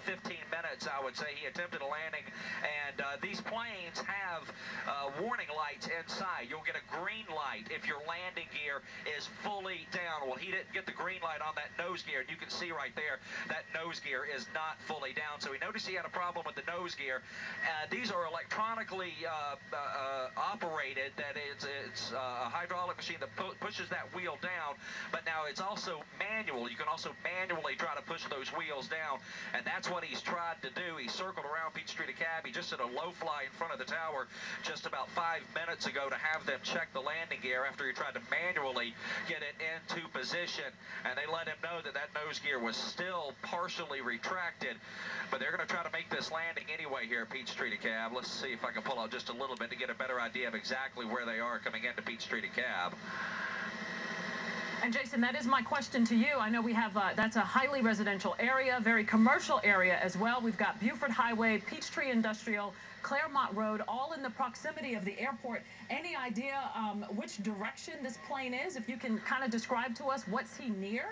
15 minutes, I would say. He attempted a landing, and these planes have warning lights inside. You'll get a green light if your landing gear is fully down. Well, he didn't get the green light on that nose gear, and you can see right there that nose gear is not fully down. So he noticed he had a problem with the nose gear. These are electronically operated. That it's a hydraulic machine that pushes that wheel down, but now it's also manual. You can also manually try to push those wheels down, and that's what he's tried to do. He circled around Peachtree DeKalb. He just did a low fly in front of the tower just about 5 minutes ago to have them check the landing gear after he tried to manually get it into position, and they let him know that that nose gear was still partially retracted, but they're going to try to make this landing anyway here at Peachtree DeKalb. Let's see if I can pull out just a little bit to get a better idea of exactly where they are coming into Peachtree DeKalb. And Jason, that is my question to you. I know we have, that's a highly residential area, very commercial area as well. We've got Buford Highway, Peachtree Industrial, Claremont Road, all in the proximity of the airport. Any idea which direction this plane is? If you can kind of describe to us, what's he near?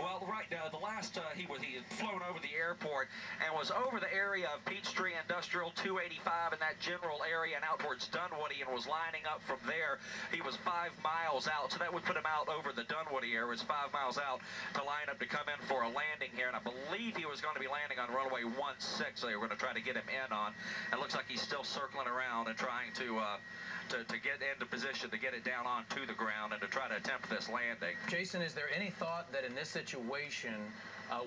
Well, right now, the last he had flown over the airport and was over the area of Peachtree Industrial 285 in that general area and out towards Dunwoody, and was lining up from there. He was 5 miles out, so that would put him out over the Dunwoody area. It's 5 miles out to line up to come in for a landing here, and I believe he was going to be landing on runway 16, so they were going to try to get him in on. It looks like he's still circling around and trying to get into position to get it down onto the ground and to try to attempt this landing. Jason, is there any thought that in this situation,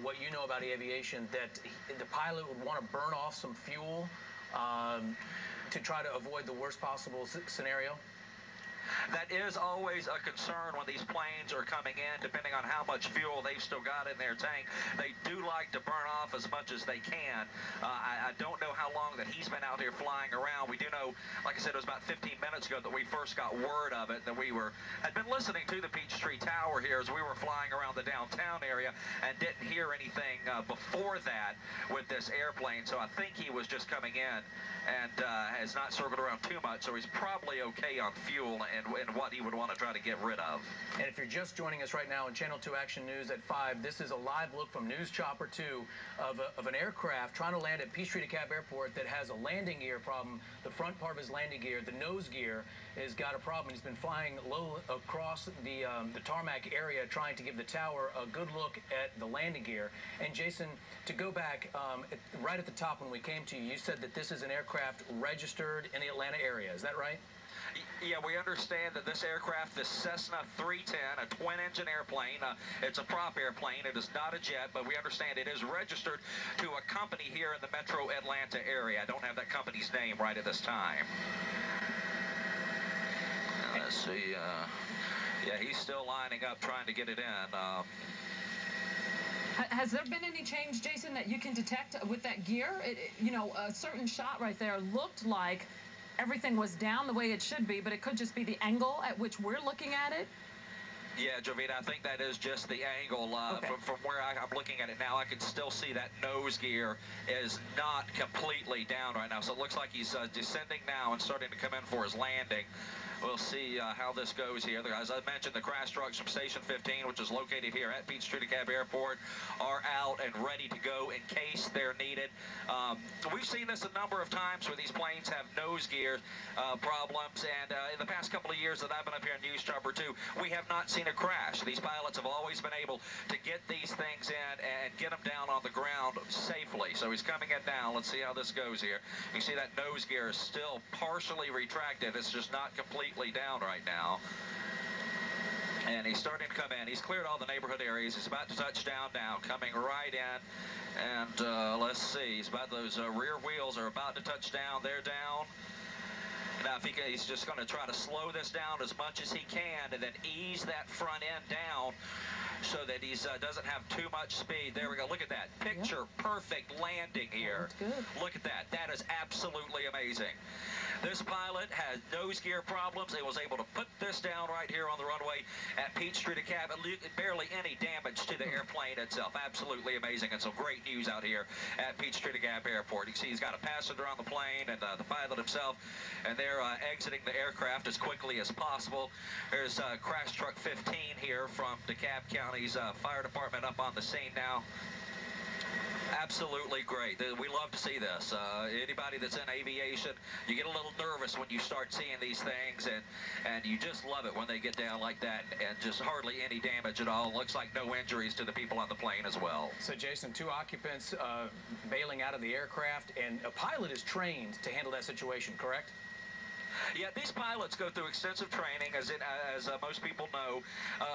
what you know about aviation, that the pilot would want to burn off some fuel to try to avoid the worst possible scenario? That is always a concern when these planes are coming in, depending on how much fuel they've still got in their tank. They do like to burn off as much as they can. I don't know how long that he's been out here flying around. We do know, like I said, it was about 15 minutes ago that we first got word of it, that we had been listening to the Peachtree Tower here as we were flying around the downtown area and didn't hear anything before that with this airplane. So I think he was just coming in and has not circled around too much, so he's probably okay on fuel and what he would want to try to get rid of. And if you're just joining us right now on Channel 2 Action News at 5, this is a live look from News Chopper 2 of an aircraft trying to land at Peachtree DeKalb Airport that has a landing gear problem. The front part of his landing gear, the nose gear, has got a problem. He's been flying low across the tarmac area trying to give the tower a good look at the landing gear. And Jason, to go back, right at the top when we came to you, you said that this is an aircraft registered in the Atlanta area. Is that right? Yeah, we understand that this aircraft, this Cessna 310, a twin-engine airplane, it's a prop airplane. It is not a jet, but we understand it is registered to a company here in the metro Atlanta area. I don't have that company's name right at this time. Let's see. Yeah, he's still lining up trying to get it in. Has there been any change, Jason, that you can detect with that gear? You know, a certain shot right there looked like everything was down the way it should be, but it could just be the angle at which we're looking at it. Yeah, Jovita, I think that is just the angle. Okay. From where I'm looking at it now, I can still see that nose gear is not completely down right now. So it looks like he's descending now and starting to come in for his landing. We'll see how this goes here. As I mentioned, the crash trucks from Station 15, which is located here at Peachtree DeKalb Airport, are out and ready to go in case they're needed. We've seen this a number of times where these planes have nose gear problems, and in the past couple of years that I've been up here in News Chopper 2, we have not seen a crash. These pilots have always been able to get these things in and get them down on the ground safely. So he's coming in now. Let's see how this goes here. You see that nose gear is still partially retracted. It's just not completely down right now. And he's starting to come in. He's cleared all the neighborhood areas. He's about to touch down now, coming right in. And let's see, he's about, those rear wheels are about to touch down. They're down. Now, if he's just going to try to slow this down as much as he can and then ease that front end down so that he doesn't have too much speed. There we go. Look at that. Picture perfect landing here. Good. Look at that. That is absolutely amazing. This pilot had nose gear problems. He was able to put this down right here on the runway at Peachtree DeKalb. Barely any damage to the airplane itself. Absolutely amazing, and some great news out here at Peachtree DeKalb Airport. You see he's got a passenger on the plane and the pilot himself, and they're exiting the aircraft as quickly as possible. There's crash truck 15 here from DeKalb County's fire department up on the scene now. absolutely great. We love to see this. Anybody that's in aviation, you get a little nervous when you start seeing these things, and you just love it when they get down like that, and just hardly any damage at all. Looks like no injuries to the people on the plane as well. So, Jason, 2 occupants bailing out of the aircraft, and a pilot is trained to handle that situation, correct? Yeah, these pilots go through extensive training, as most people know.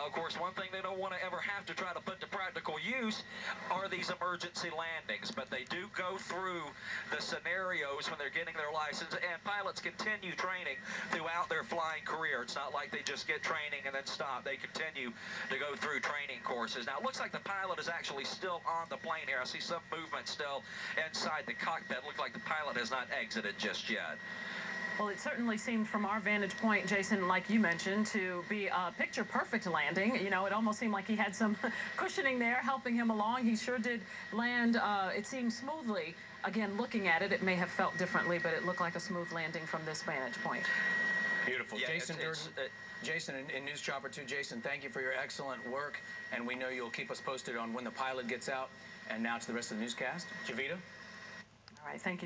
Of course, one thing they don't want to ever have to try to put to practical use are these emergency landings, but they do go through the scenarios when they're getting their license, and pilots continue training throughout their flying career. It's not like they just get training and then stop. They continue to go through training courses. Now, it looks like the pilot is actually still on the plane here. I see some movement still inside the cockpit. Looks like the pilot has not exited just yet. Well, it certainly seemed from our vantage point, Jason, like you mentioned, to be a picture-perfect landing. You know, it almost seemed like he had some cushioning there helping him along. He sure did land, it seemed smoothly. Again, looking at it, it may have felt differently, but it looked like a smooth landing from this vantage point. Beautiful. Yeah, Jason Durden, Jason in News Chopper 2. Jason, thank you for your excellent work, and we know you'll keep us posted on when the pilot gets out. And now to the rest of the newscast. Javita? All right, thank you.